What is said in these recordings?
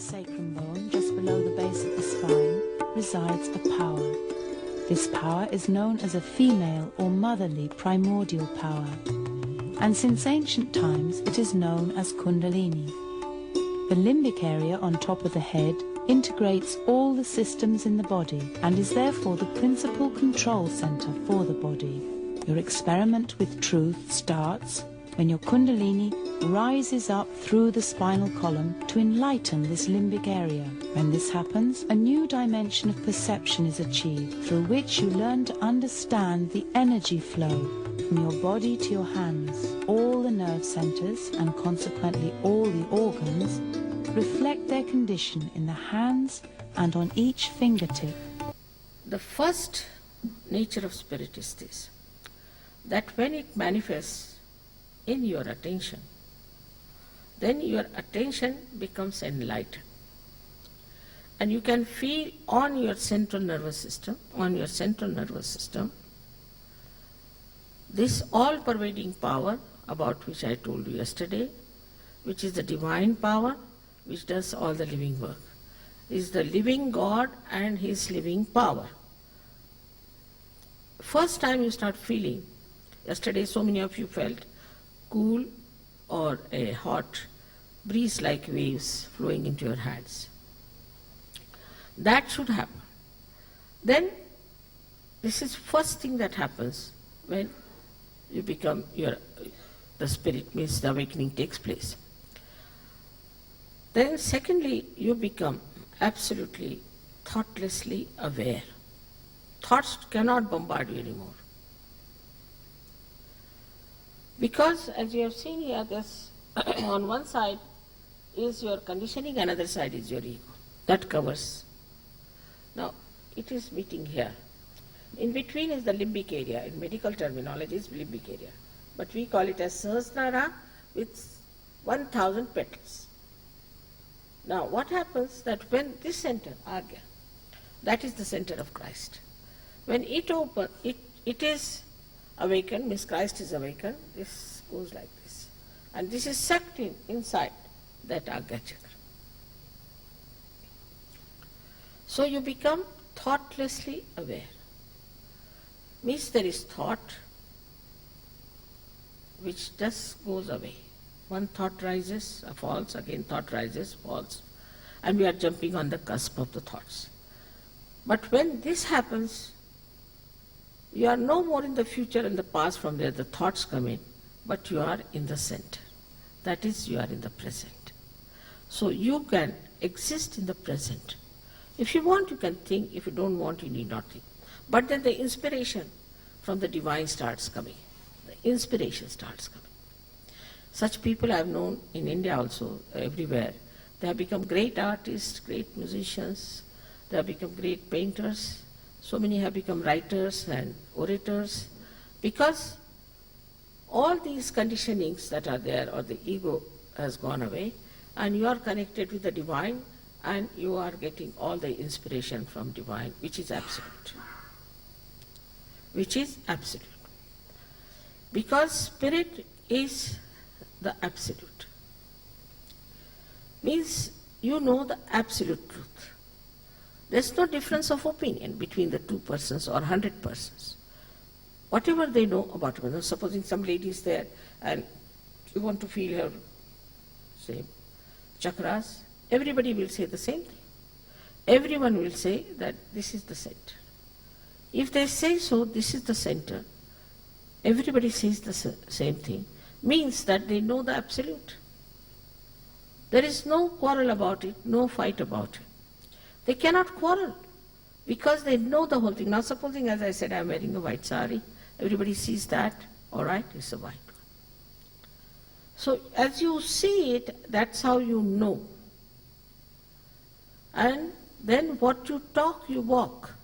sacrum bone, just below the base of the spine, resides a power. This power is known as a female or motherly primordial power, and since ancient times it is known as Kundalini. The limbic area on top of the head integrates all the systems in the body and is therefore the principal control center for the body. Your experiment with truth starts when your Kundalini rises up through the spinal column to enlighten this limbic area. When this happens, a new dimension of perception is achieved, through which you learn to understand the energy flow from your body to your hands. All the nerve centers, and consequently all the organs, reflect their condition in the hands and on each fingertip. The first nature of spirit is this, that when it manifests in your attention, then your attention becomes enlightened. And you can feel on your central nervous system, this all-pervading power about which I told you yesterday, which is the divine power, which does all the living work, is the living God and His living power. First time you start feeling, yesterday so many of you felt cool or a hot breeze like waves flowing into your hands. That should happen. Then this is first thing that happens when you become the spirit, means the awakening takes place. Then secondly, you become absolutely thoughtlessly aware. Thoughts cannot bombard you anymore. Because as you have seen here, this on one side is your conditioning, another side is your ego. That covers. Now, it is meeting here. In between is the limbic area. In medical terminology, is limbic area. But we call it as Sahasrara with 1,000 petals. Now, what happens that when this center, Agya, that is the center of Christ. When it opens, it is awakened, means Christ is awakened, this goes like this. And this is sucked inside that Agya Chakra. So you become thoughtlessly aware. Means there is thought which just goes away. One thought rises, falls, again thought rises, falls. And we are jumping on the cusp of the thoughts. But when this happens, you are no more in the future and the past from where the thoughts come in, but you are in the center. That is, you are in the present. So you can exist in the present. If you want, you can think. If you don't want, you need not think. But then the inspiration from the divine starts coming. The inspiration starts coming. Such people I have known in India also, everywhere. They have become great artists, great musicians. They have become great painters. So many have become writers and orators, because all these conditionings that are there, or the ego has gone away, and you are connected with the divine, and you are getting all the inspiration from divine, which is absolute. Which is absolute. Because spirit is the absolute. Means you know the absolute truth. There's no difference of opinion between the two persons or 100 persons. Whatever they know about one, supposing some lady is there and you want to feel her, say, chakras, everybody will say the same thing. Everyone will say that this is the center. If they say so, this is the center, everybody says the same thing, means that they know the absolute. There is no quarrel about it, no fight about it. They cannot quarrel because they know the whole thing. Now supposing, as I said, I am wearing a white sari, everybody sees that, all right, it's a white one. So as you see it, that's how you know. And then what you talk, you walk.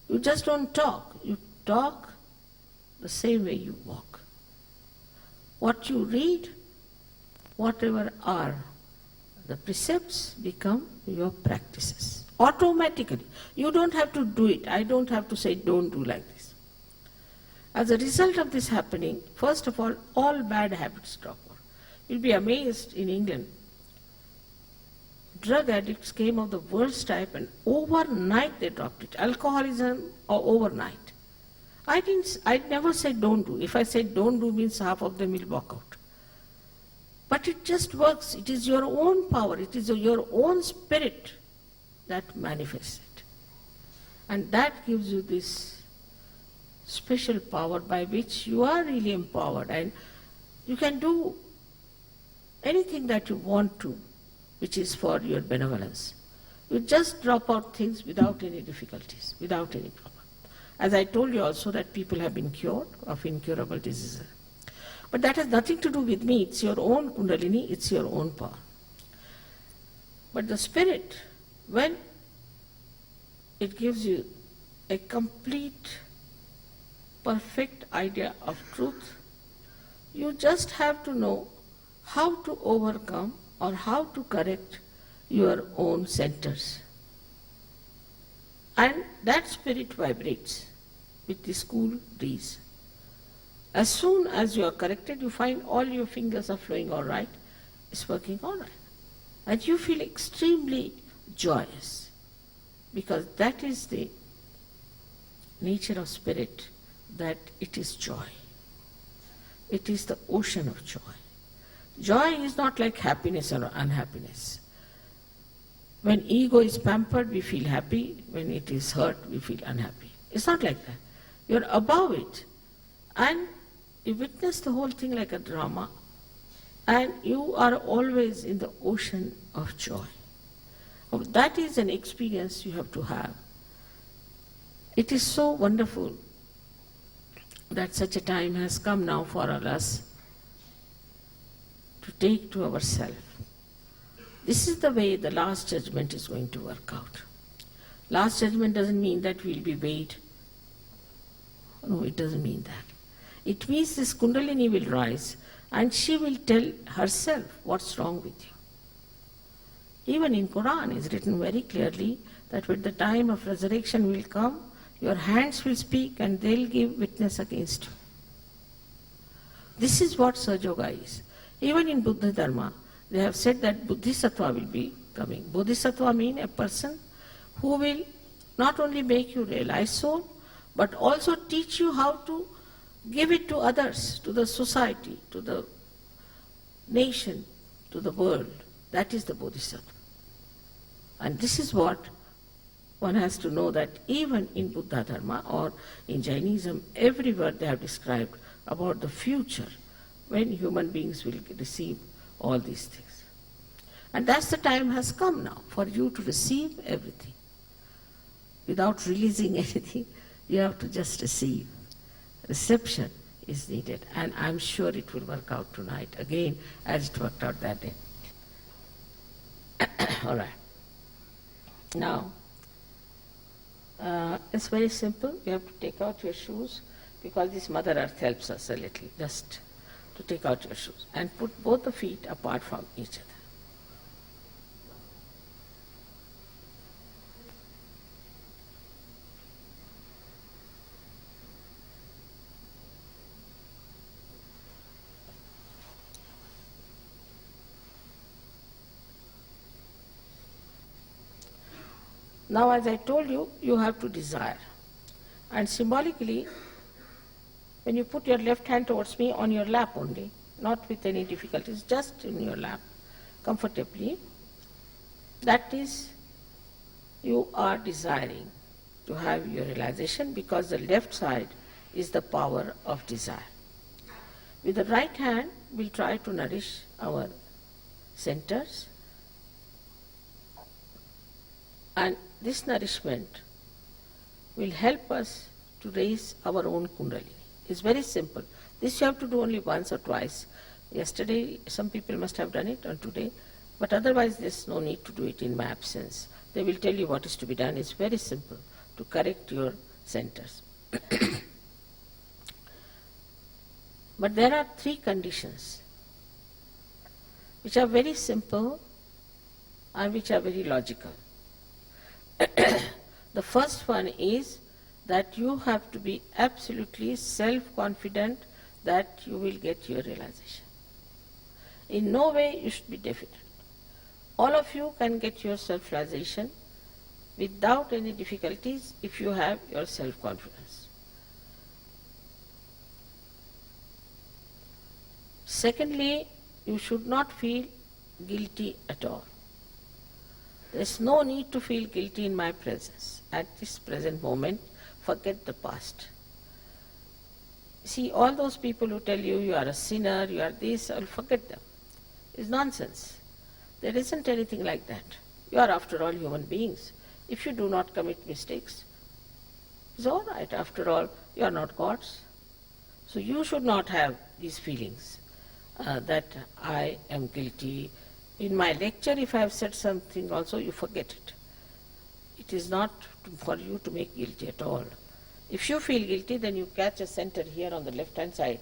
You just don't talk. You talk the same way you walk. What you read, whatever are the precepts, become your practices. Automatically. You don't have to do it. I don't have to say don't do like this. As a result of this happening, first of all bad habits drop off. You'll be amazed in England. drug addicts came of the worst type and overnight they dropped it. Alcoholism or overnight. I never said don't do. If I said don't do means half of them will walk out. But it just works. It is your own power. It is your own spirit that manifests it. And that gives you this special power by which you are really empowered and you can do anything that you want to, which is for your benevolence. You just drop out things without any difficulties, without any problem. As I told you also that people have been cured of incurable diseases. But that has nothing to do with me. It's your own Kundalini, it's your own power. But the spirit, when it gives you a complete, perfect idea of truth, you just have to know how to overcome or how to correct your own centers. And that spirit vibrates with this cool breeze. As soon as you are corrected, you find all your fingers are flowing all right, it's working all right. And you feel extremely joyous because that is the nature of spirit, that it is joy. It is the ocean of joy. Joy is not like happiness or unhappiness. When ego is pampered, we feel happy. When it is hurt, we feel unhappy. It's not like that. You're above it. And you witness the whole thing like a drama. And you are always in the ocean of joy. That is an experience you have to have. It is so wonderful that such a time has come now for us to take to ourselves. This is the way the last judgment is going to work out. Last judgment doesn't mean that we'll be weighed. No, it doesn't mean that. It means this Kundalini will rise and she will tell herself what's wrong with you. Even in Quran is written very clearly that when the time of resurrection will come, your hands will speak and they'll give witness against you. This is what Sahaja Yoga is. Even in Buddha Dharma, they have said that Bodhisattva will be coming. Bodhisattva means a person who will not only make you realize soul, but also teach you how to give it to others, to the society, to the nation, to the world. That is the Bodhisattva. And this is what one has to know, that even in Buddha Dharma or in Jainism, everywhere they have described about the future when human beings will receive all these things. And that's the time has come now for you to receive everything. Without releasing anything, you have to just receive. Reception is needed, and I'm sure it will work out tonight again as it worked out that day. All right. Now, it's very simple. You have to take out your shoes because this Mother Earth helps us a little, just to take out your shoes and put both the feet apart from each other. Now, as I told you, you have to desire. And symbolically, when you put your left hand towards me on your lap only, not with any difficulties, just in your lap, comfortably, that is, you are desiring to have your realization, because the left side is the power of desire. With the right hand, we'll try to nourish our centers, and this nourishment will help us to raise our own Kundalini. It's very simple. This you have to do only once or twice. Yesterday, some people must have done it, or today, but otherwise there's no need to do it in my absence. They will tell you what is to be done. It's very simple to correct your centers. But there are 3 conditions which are very simple and which are very logical. The first one is that you have to be absolutely self-confident that you will get your realization. In no way you should be deficient. All of you can get your self-realization without any difficulties if you have your self-confidence. Secondly, you should not feel guilty at all. There is no need to feel guilty in my presence. At this present moment, forget the past. See, all those people who tell you are a sinner, you are this, forget them. It's nonsense. There isn't anything like that. You are, after all, human beings. If you do not commit mistakes, it's all right. After all, you are not gods. So you should not have these feelings that I am guilty. In my lecture, if I have said something also, you forget it. It is not for you to make guilty at all. If you feel guilty, then you catch a center here on the left-hand side.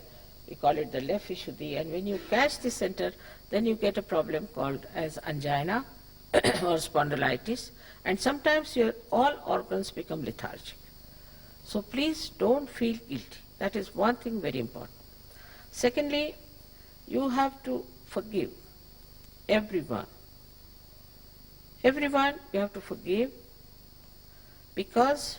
We call it the left Vishuddhi. And when you catch the center, then you get a problem called as angina or spondylitis. And sometimes your all organs become lethargic. So please don't feel guilty. That is one thing very important. Secondly, you have to forgive everyone. Everyone you have to forgive, because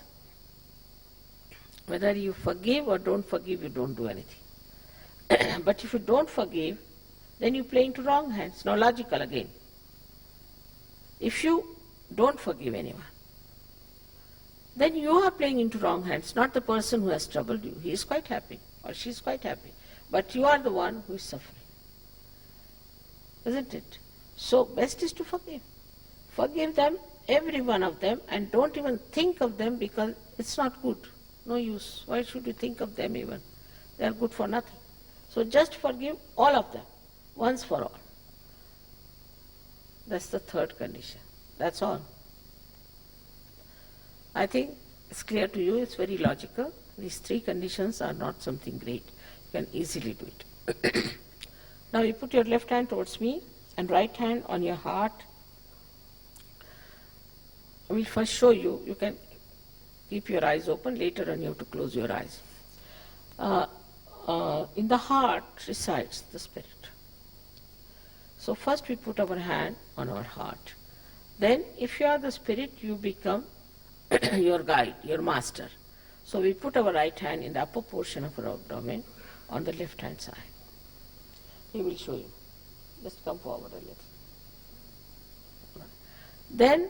whether you forgive or don't forgive, you don't do anything. But if you don't forgive, then you play into wrong hands. Now logical again. If you don't forgive anyone, then you are playing into wrong hands, not the person who has troubled you. He is quite happy or she is quite happy. But you are the one who is suffering. Isn't it? So best is to forgive. Forgive them, every one of them, and don't even think of them, because it's not good. No use. Why should you think of them even? They are good for nothing. So just forgive all of them, once for all. That's the third condition. That's all. I think it's clear to you, it's very logical. These three conditions are not something great. You can easily do it. Now you put your left hand towards me and right hand on your heart. I will first show you. You can keep your eyes open. Later on you have to close your eyes. In the heart resides the spirit. So first we put our hand on our heart. Then if you are the spirit, you become your guide, your master. So we put our right hand in the upper portion of our abdomen on the left hand side. He will show you. Just come forward a little. Then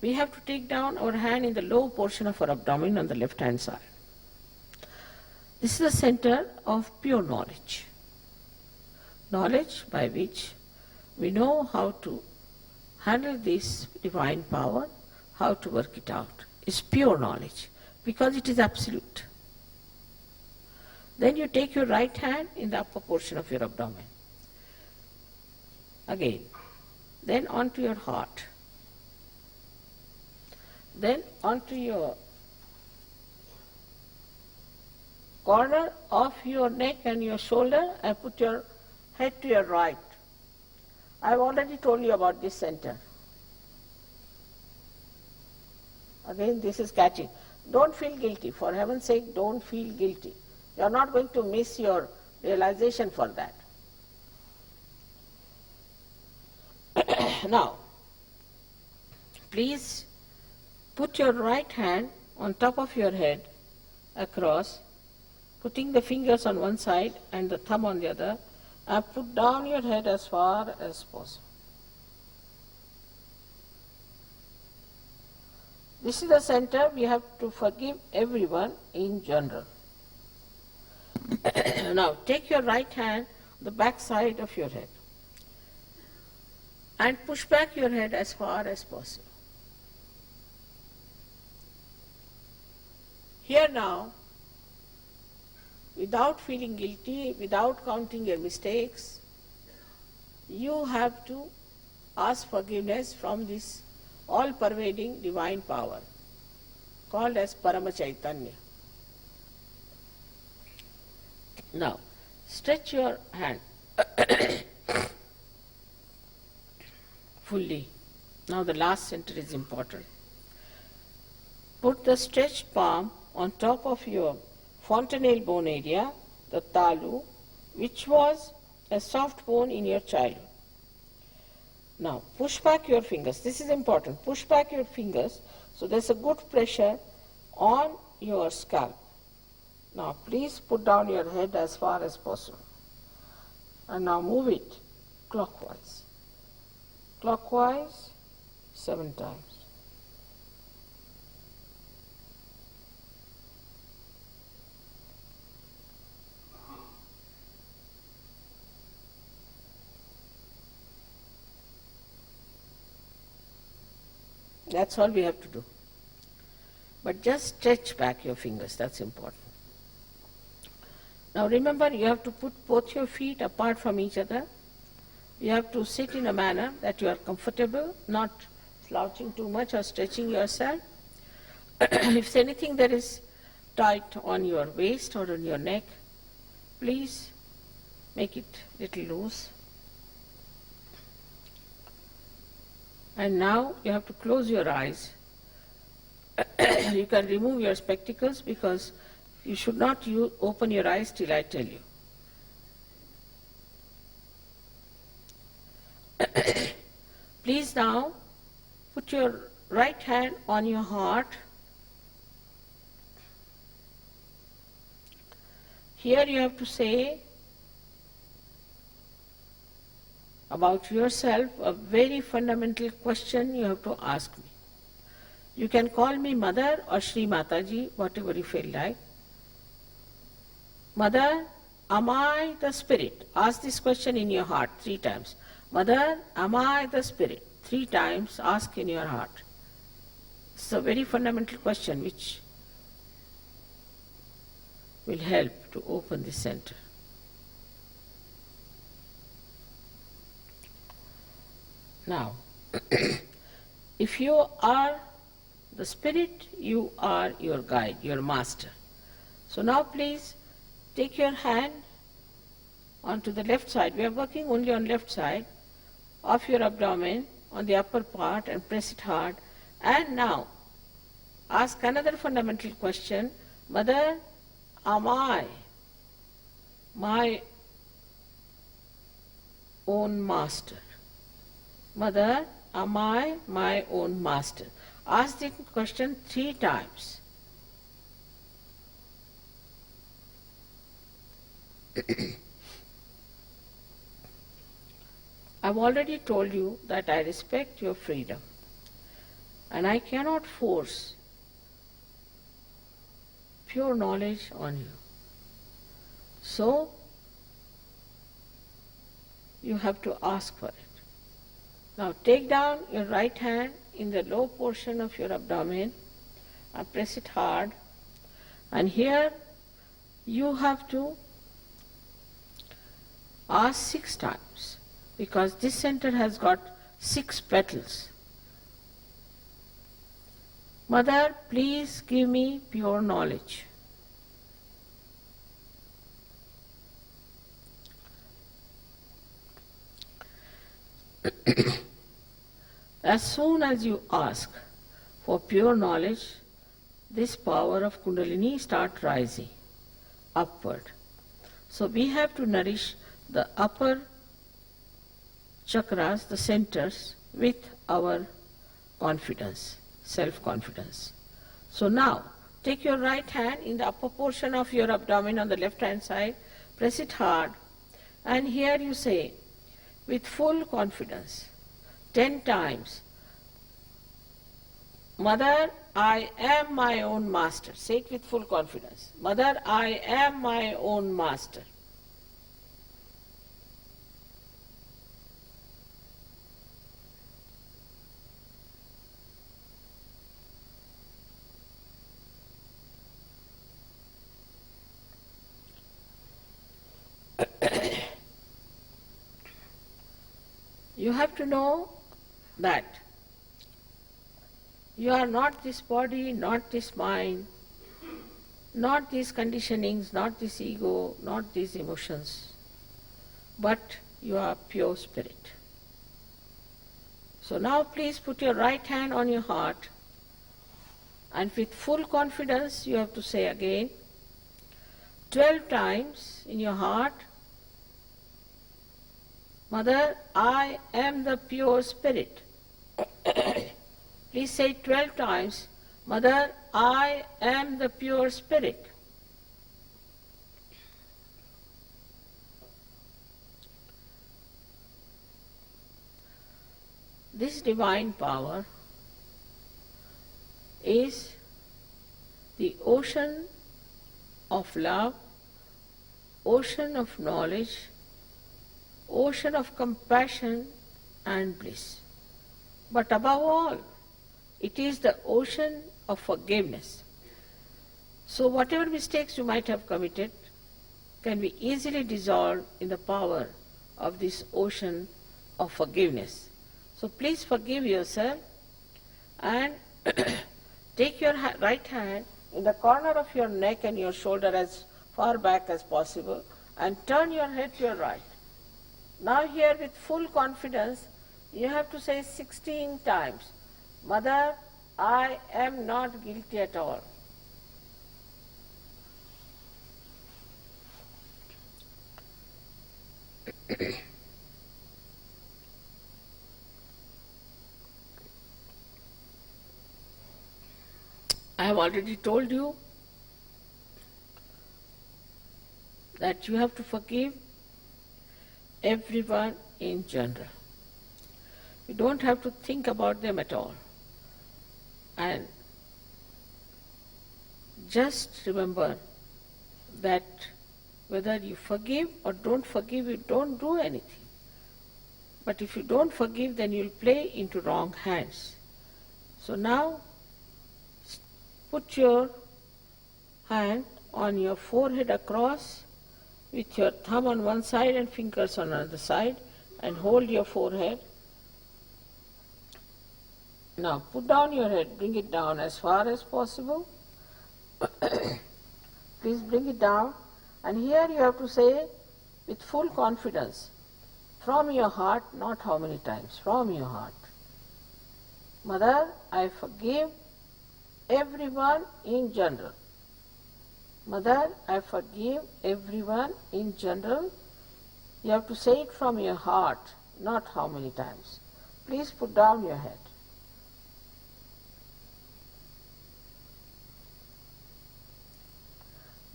we have to take down our hand in the low portion of our abdomen on the left hand side. This is the center of pure knowledge. Knowledge by which we know how to handle this divine power, how to work it out. It's pure knowledge, because it is absolute. Then you take your right hand in the upper portion of your abdomen. Again. Then onto your heart. Then onto your corner of your neck and your shoulder, and put your head to your right. I have already told you about this center. Again, this is catching. Don't feel guilty. For heaven's sake, don't feel guilty. You are not going to miss your realization for that. Now, please put your right hand on top of your head across, putting the fingers on one side and the thumb on the other, and put down your head as far as possible. This is the center. We have to forgive everyone in general. Now take your right hand on the back side of your head and push back your head as far as possible. Here now, without feeling guilty, without counting your mistakes, you have to ask forgiveness from this all-pervading divine power called as Parama Chaitanya. Now, stretch your hand fully. Now the last center is important. Put the stretched palm on top of your fontanelle bone area, the talu, which was a soft bone in your childhood. Now push back your fingers. This is important. Push back your fingers so there's a good pressure on your scalp. Now please put down your head as far as possible. And now move it clockwise. Clockwise 7 times. That's all we have to do. But just stretch back your fingers, that's important. Now remember, you have to put both your feet apart from each other. You have to sit in a manner that you are comfortable, not slouching too much or stretching yourself. If anything that is tight on your waist or on your neck, please make it little loose. And now you have to close your eyes. You can remove your spectacles because you should not open your eyes till I tell you. Please now put your right hand on your heart. Here you have to say about yourself a very fundamental question you have to ask me. You can call me Mother or Shri Mataji, whatever you feel like. Mother, am I the spirit? Ask this question in your heart 3 times. Mother, am I the spirit? 3 times ask in your heart. It's a very fundamental question which will help to open the center. Now, if you are the spirit, you are your guide, your master. So now please take your hand onto the left side. We are working only on left side of your abdomen, on the upper part, and press it hard. And now ask another fundamental question. Mother, am I my own master? Mother, am I my own master? Ask the question 3 times. I've already told you that I respect your freedom and I cannot force pure knowledge on you. So, you have to ask for it. Now take down your right hand in the low portion of your abdomen and press it hard. And here you have to ask 6 times because this center has got 6 petals. Mother, please give me pure knowledge. As soon as you ask for pure knowledge, this power of Kundalini starts rising upward. So we have to nourish the upper chakras, the centers, with our confidence, self-confidence. So now, take your right hand in the upper portion of your abdomen on the left-hand side, press it hard, and here you say, with full confidence, 10 times, Mother, I am my own master. Say it with full confidence. Mother, I am my own master. You have to know that you are not this body, not this mind, not these conditionings, not this ego, not these emotions, but you are pure spirit. So now please put your right hand on your heart and with full confidence you have to say again 12 times in your heart, Mother, I am the pure spirit. Please say 12 times, Mother, I am the pure spirit. This divine power is the ocean of love, ocean of knowledge, ocean of compassion and bliss. But above all, it is the ocean of forgiveness. So whatever mistakes you might have committed can be easily dissolved in the power of this ocean of forgiveness. So please forgive yourself and take your right hand in the corner of your neck and your shoulder as far back as possible and turn your head to your right. Now here with full confidence you have to say 16 times, Mother, I am not guilty at all. I have already told you that you have to forgive everyone in general. You don't have to think about them at all. And just remember that whether you forgive or don't forgive, you don't do anything. But if you don't forgive, then you'll play into wrong hands. So now, put your hand on your forehead across with your thumb on one side and fingers on another side and hold your forehead. Now put down your head, bring it down as far as possible. Please bring it down. And here you have to say with full confidence, from your heart, not how many times, from your heart. Mother, I forgive everyone in general. Mother, I forgive everyone in general. You have to say it from your heart, not how many times. Please put down your head.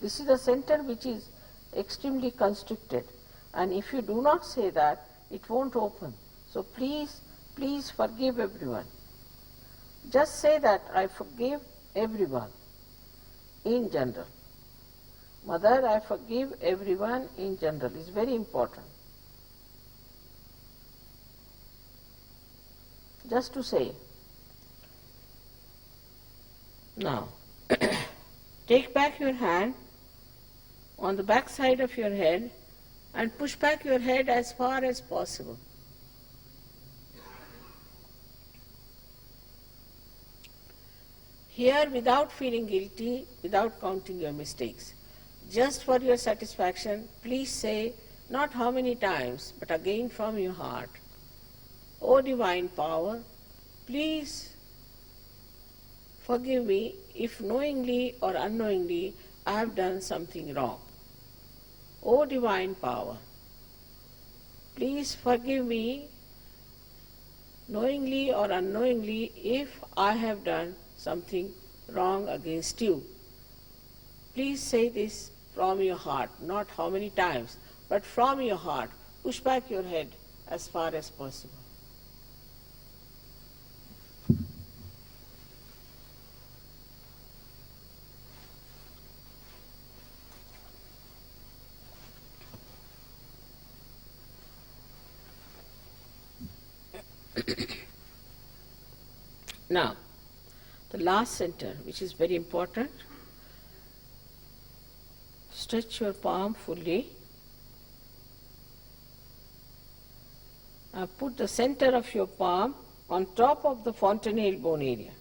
This is the center which is extremely constricted, and if you do not say that, it won't open. So please, please forgive everyone. Just say that I forgive everyone in general. Mother, I forgive everyone in general. It's very important. Just to say. Now, take back your hand on the back side of your head and push back your head as far as possible. Here, without feeling guilty, without counting your mistakes, just for your satisfaction, please say not how many times, but again from your heart, O Divine Power, please forgive me if knowingly or unknowingly I have done something wrong. O Divine Power, please forgive me knowingly or unknowingly if I have done something wrong against you. Please say this from your heart, not how many times, but from your heart. Push back your head as far as possible. Now, the last center, which is very important, stretch your palm fully. Put the center of your palm on top of the fontanelle bone area,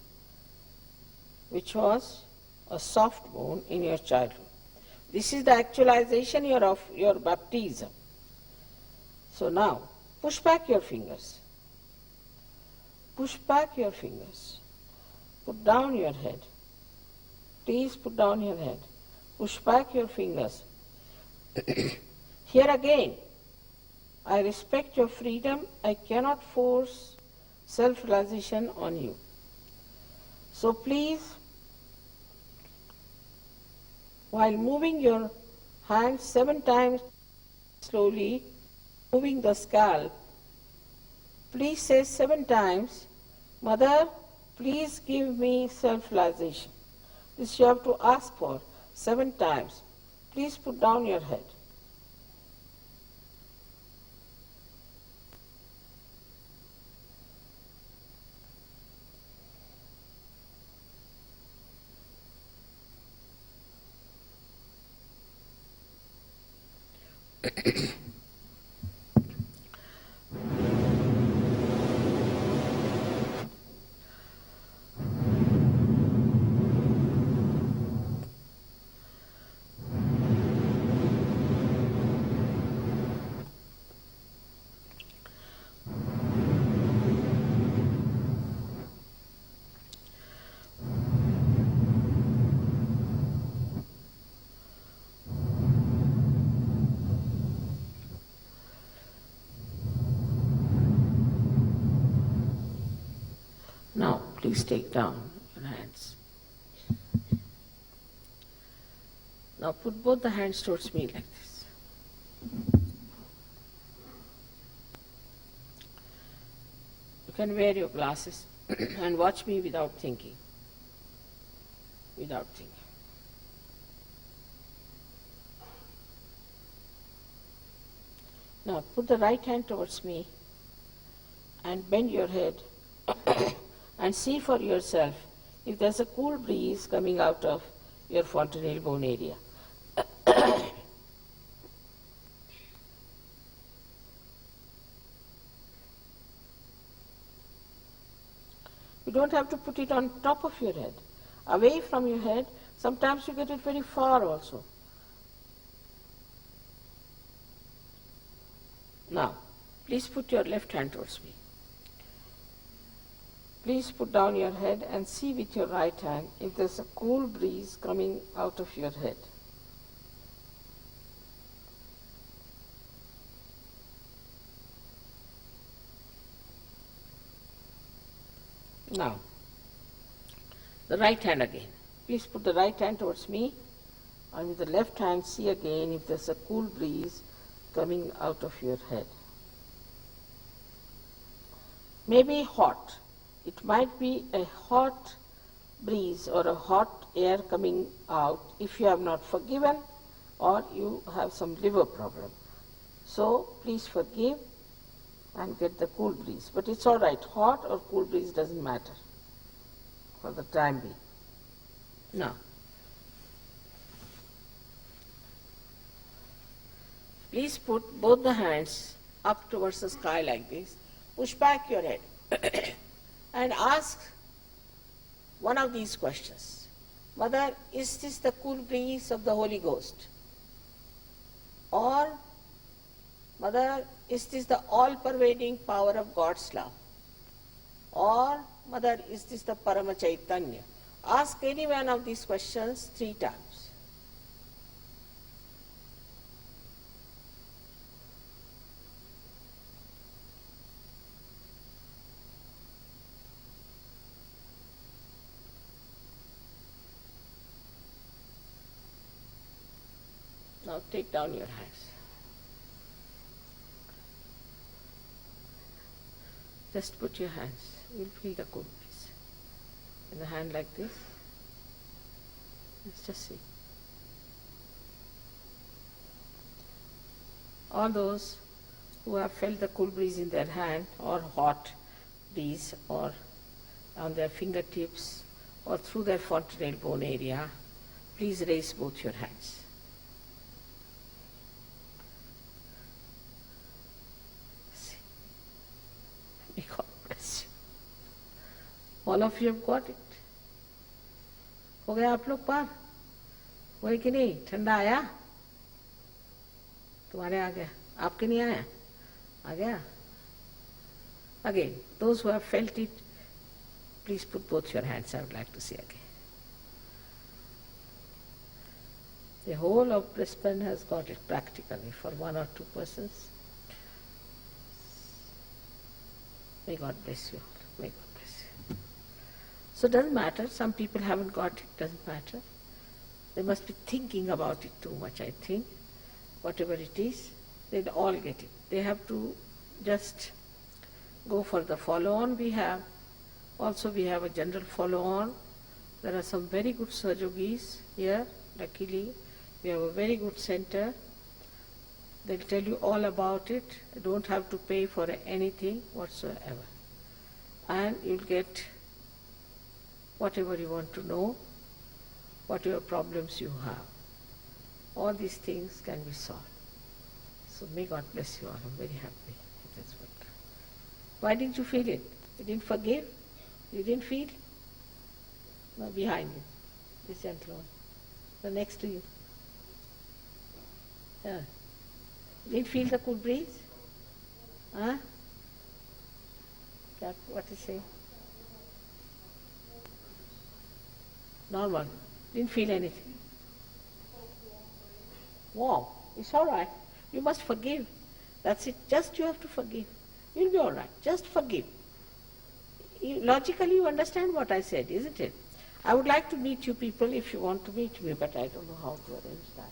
which was a soft bone in your childhood. This is the actualization of your baptism. So now, push back your fingers. Push back your fingers. Put down your head. Please put down your head. Push back your fingers. Here again, I respect your freedom. I cannot force self-realization on you. So please, while moving your hands 7 times slowly, moving the scalp, please say 7 times, Mother, please give me self-realization. This you have to ask for 7 times. Please put down your head. Now, please take down your hands. Now put both the hands towards me like this. You can wear your glasses and watch me without thinking. Without thinking. Now put the right hand towards me and bend your head and see for yourself if there's a cool breeze coming out of your fontanelle bone area. You don't have to put it on top of your head, away from your head. Sometimes you get it very far also. Now, please put your left hand towards me. Please put down your head and see with your right hand if there's a cool breeze coming out of your head. Now, the right hand again. Please put the right hand towards me and with the left hand see again if there's a cool breeze coming out of your head. Maybe hot. It might be a hot breeze or a hot air coming out if you have not forgiven or you have some liver problem. So please forgive and get the cool breeze. But it's all right, hot or cool breeze doesn't matter for the time being. Now, please put both the hands up towards the sky like this. Push back your head and ask one of these questions. Mother, is this the cool breeze of the Holy Ghost? Or, Mother, is this the all-pervading power of God's love? Or, Mother, is this the Parama Chaitanya? Ask any one of these questions 3 times. Now take down your hands. Just put your hands. You'll feel the cool breeze. In the hand like this. Let's just see. All those who have felt the cool breeze in their hand or hot breeze or on their fingertips or through their fontanelle bone area, please raise both your hands. May God bless you. All of you have got it. हो गया आप लोग पार? हुए कि नहीं? ठंडा आया? तुम्हारे आ गया? आपके नहीं आया? आ गया? Again, those who have felt it, please put both your hands. I would like to see again. The whole of Brisbane has got it practically for 1 or 2 persons. May God bless you all. May God bless you. So it doesn't matter. Some people haven't got it. Doesn't matter. They must be thinking about it too much, I think. Whatever it is, they'll all get it. They have to just go for the follow-on we have. Also we have a general follow-on. There are some very good surgeries here, luckily. We have a very good center. They'll tell you all about it. You don't have to pay for anything whatsoever. And you'll get whatever you want to know, whatever problems you have. All these things can be solved. So may God bless you all. I'm very happy. That's what. Why didn't you feel it? You didn't forgive? You didn't feel? No, behind you. This gentleman. The next to you. Yeah. You didn't feel the cool breeze? Huh? What is it? Normal. Didn't feel anything. Warm. It's all right. You must forgive. That's it. Just you have to forgive. You'll be all right. Just forgive. Logically you understand what I said, isn't it? I would like to meet you people if you want to meet me, but I don't know how to arrange that.